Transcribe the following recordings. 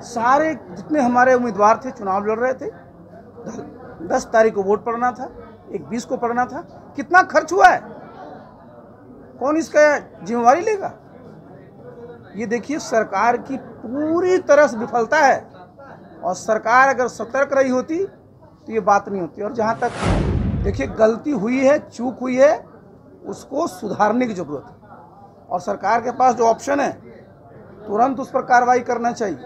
सारे जितने हमारे उम्मीदवार थे चुनाव लड़ रहे थे, 10 तारीख को वोट पड़ना था, 20 को पड़ना था। कितना खर्च हुआ है, कौन इसका जिम्मेवारी लेगा? ये देखिए, सरकार की पूरी तरह से विफलता है। और सरकार अगर सतर्क रही होती तो ये बात नहीं होती। और जहाँ तक देखिए गलती हुई है, चूक हुई है, उसको सुधारने की जरूरत है। और सरकार के पास जो ऑप्शन है तुरंत उस पर कार्रवाई करना चाहिए।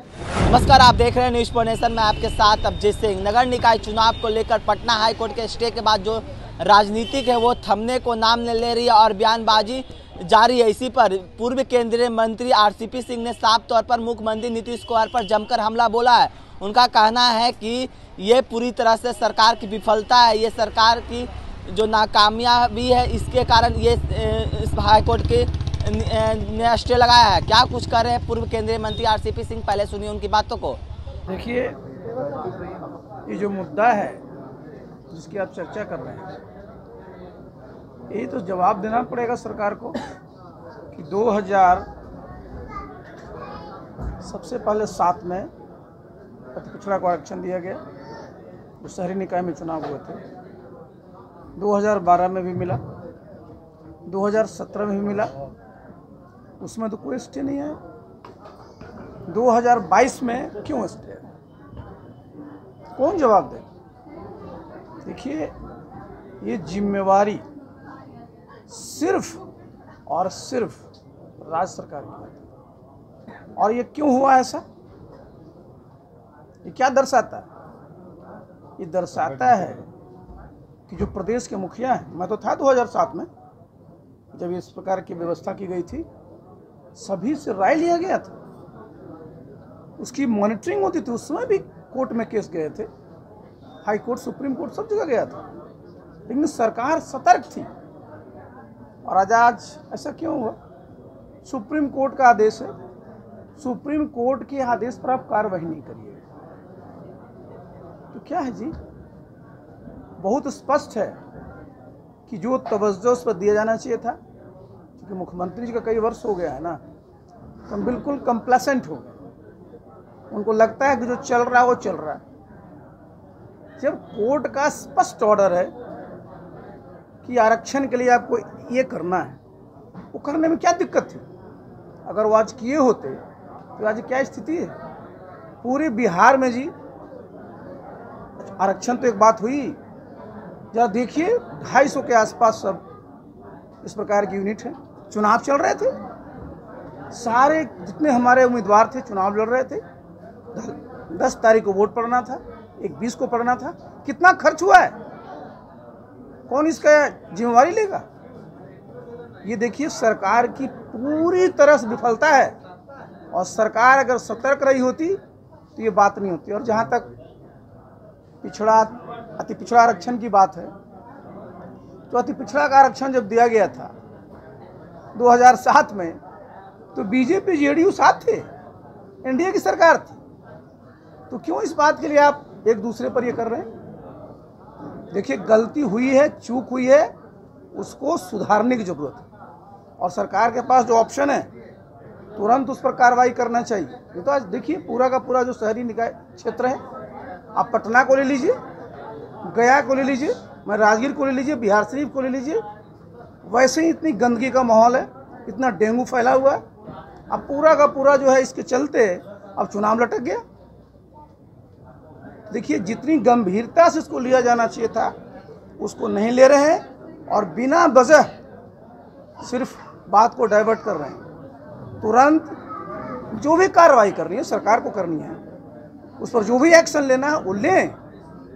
नमस्कार, आप देख रहे हैं न्यूज़ नेशन में आपके साथ अभिजीत सिंह। नगर निकाय चुनाव को लेकर पटना हाई कोर्ट के स्टे के बाद जो राजनीतिक है वो थमने को नाम ले रही है और बयानबाजी जारी है। इसी पर पूर्व केंद्रीय मंत्री आरसीपी सिंह ने साफ तौर पर मुख्यमंत्री नीतीश कुमार पर जमकर हमला बोला है। उनका कहना है कि ये पूरी तरह से सरकार की विफलता है, ये सरकार की जो नाकामयाबी है, इसके कारण ये इस हाई कोर्ट के ने स्टे लगाया है। क्या कुछ कर रहे हैं पूर्व केंद्रीय मंत्री आरसीपी सिंह, पहले सुनिए उनकी बातों को। देखिए, ये जो मुद्दा है जिसकी आप चर्चा कर रहे हैं, यही तो जवाब देना पड़ेगा सरकार को कि 2000 सबसे पहले 7 में अति पिछड़ा को आरक्षण दिया गया, जो शहरी निकाय में चुनाव हुए थे। 2012 में भी मिला, 2017 में भी मिला, उसमें तो कोई स्टे नहीं है। 2022 में क्यों स्टे है? कौन जवाब दे? देखिए, ये जिम्मेवारी सिर्फ और सिर्फ राज्य सरकार की है। और ये क्यों हुआ ऐसा? ये क्या दर्शाता है? ये दर्शाता है कि जो प्रदेश के मुखिया हैं, मैं तो था 2007 में जब इस प्रकार की व्यवस्था की गई थी, सभी से राय लिया गया था, उसकी मॉनिटरिंग होती थी। उस समय भी कोर्ट में केस गए थे, हाई कोर्ट, सुप्रीम कोर्ट, सब जगह गया था, लेकिन सरकार सतर्क थी। और आज ऐसा क्यों हुआ? सुप्रीम कोर्ट का आदेश है, सुप्रीम कोर्ट के आदेश पर आप कार्रवाई नहीं करिए तो क्या है जी? बहुत स्पष्ट है कि जो तवज्जो उस पर दिया जाना चाहिए था, क्योंकि मुख्यमंत्री जी का कई वर्ष हो गया है ना, तो हम बिल्कुल कंप्लेसेंट हो गए। उनको लगता है कि जो चल रहा है वो चल रहा है। जब कोर्ट का स्पष्ट ऑर्डर है कि आरक्षण के लिए आपको ये करना है, वो करने में क्या दिक्कत थी? अगर वो आज किए होते तो आज क्या स्थिति है पूरे बिहार में जी? आरक्षण तो एक बात हुई, जरा देखिए 250 के आसपास सब इस प्रकार की यूनिट है। चुनाव चल रहे थे, सारे जितने हमारे उम्मीदवार थे चुनाव लड़ रहे थे, 10 तारीख को वोट पड़ना था, 20 को पड़ना था। कितना खर्च हुआ है, कौन इसका जिम्मेवारी लेगा? ये देखिए, सरकार की पूरी तरह से विफलता है। और सरकार अगर सतर्क रही होती तो ये बात नहीं होती। और जहाँ तक अति पिछड़ा आरक्षण की बात है, तो अति पिछड़ा का आरक्षण जब दिया गया था 2007 में, तो बीजेपी जेडीयू साथ थे, एनडीए की सरकार थी। तो क्यों इस बात के लिए आप एक दूसरे पर ये कर रहे हैं? देखिए, गलती हुई है, चूक हुई है, उसको सुधारने की जरूरत है। और सरकार के पास जो ऑप्शन है तुरंत उस पर कार्रवाई करना चाहिए। ये तो आज देखिए, पूरा का पूरा जो शहरी निकाय क्षेत्र है, आप पटना को ले लीजिए, गया को ले लीजिए, मैं राजगीर को ले लीजिए, बिहार शरीफ को ले लीजिए, वैसे ही इतनी गंदगी का माहौल है, इतना डेंगू फैला हुआ है। अब पूरा का पूरा जो है, इसके चलते अब चुनाव लटक गया। देखिए, जितनी गंभीरता से इसको लिया जाना चाहिए था उसको नहीं ले रहे हैं, और बिना वजह सिर्फ बात को डाइवर्ट कर रहे हैं। तुरंत जो भी कार्रवाई करनी है सरकार को करनी है, उस पर जो भी एक्शन लेना है वो लें,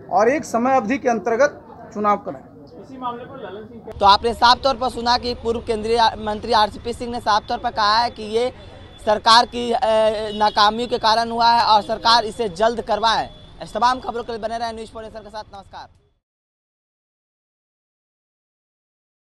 और एक समय अवधि के अंतर्गत चुनाव करें। इसी मामले पर ललन सिंह, तो आपने साफ तौर पर सुना कि पूर्व केंद्रीय मंत्री आरसीपी सिंह ने साफ तौर पर कहा है कि ये सरकार की नाकामियों के कारण हुआ है और सरकार इसे जल्द करवाए। इस तमाम खबरों के लिए बने रहे न्यूज़ नेशन के साथ। नमस्कार।